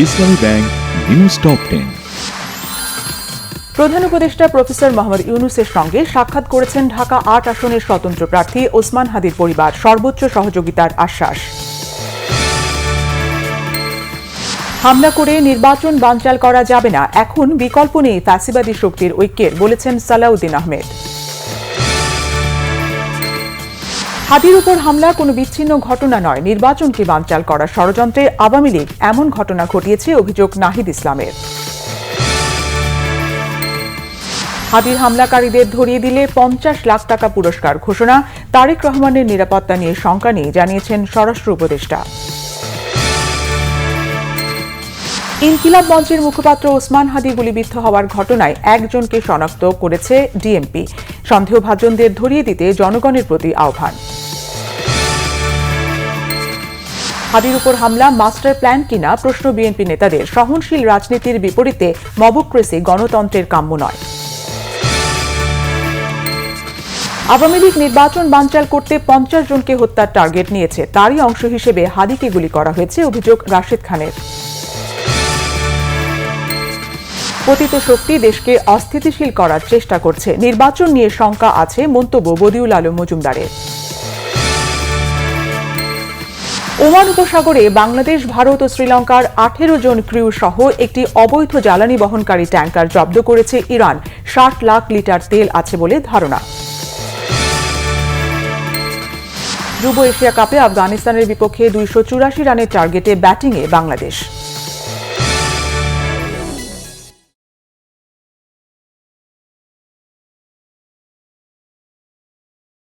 ইসলামী bank news top 10। প্রধান উপদেষ্টা professor Mohammad ইউনূসের সঙ্গে সাক্ষাৎ করেছেন ঢাকা ৮ আসনের স্বতন্ত্র প্রার্থী ওসমান হাদির পরিবার, সর্বোচ্চ সহযোগিতার আশ্বাস। হামলা করে নির্বাচন বানচাল করা যাবে না, এখন বিকল্প নেই ফ্যাসিবাদী শক্তির ঐক্যের, বলেছেন সালাউদ্দিন আহমেদ। হাদির উপর হামলা কোনো বিচ্ছিন্ন ঘটনা নয়, নির্বাচনকে বানচাল করার ষড়যন্ত্রে আওয়ামী লীগ এমন ঘটনা ঘটিয়েছে, অভিযোগ নাহিদ ইসলামের। হাদির হামলাকারীদের ধরিয়ে দিলে ৫০ লাখ টাকা পুরস্কার ঘোষণা, তারেক রহমানের নিরাপত্তা নিয়ে শঙ্কা নেই, জানিয়েছেন স্বরাষ্ট্র উপদেষ্টা। ইনকিলাব মঞ্চের মুখপাত্র ওসমান হাদি গুলিবিদ্ধ হওয়ার ঘটনায় একজনকে শনাক্ত করেছে ডিএমপি, সন্দেহভাজনদের ধরিয়ে দিতে জনগণের প্রতি আহ্বান। হাদির উপর হামলা মাস্টার প্ল্যান কিনা প্রশ্ন বিএনপি নেতাদের, সহনশীল রাজনীতির বিপরীতে মবক্রেসি গণতন্ত্রের কাম্য নয়। আওয়ামী লীগ নির্বাচন বানচাল করতে ৫০ জনকে হত্যার টার্গেট নিয়েছে, তারই অংশ হিসেবে হাদিকে গুলি করা হয়েছে, অভিযোগ রাশেদ খানের। পতিত শক্তি দেশকে অস্থিতিশীল করার চেষ্টা করছে, নির্বাচন নিয়ে শঙ্কা আছে, মন্তব্য বদিউল আলম মজুমদারের। ওমান উপসাগরে বাংলাদেশ, ভারত ও শ্রীলঙ্কার ১৮ জন ক্রিউ সহ একটি অবৈধ জ্বালানি বহনকারী ট্যাঙ্কার জব্দ করেছে ইরান, ৬০ লাখ লিটার তেল আছে বলে ধারণা। যুব এশিয়া কাপে আফগানিস্তানের বিপক্ষে ২৮৪ রানের টার্গেটে ব্যাটিংয়ে বাংলাদেশ।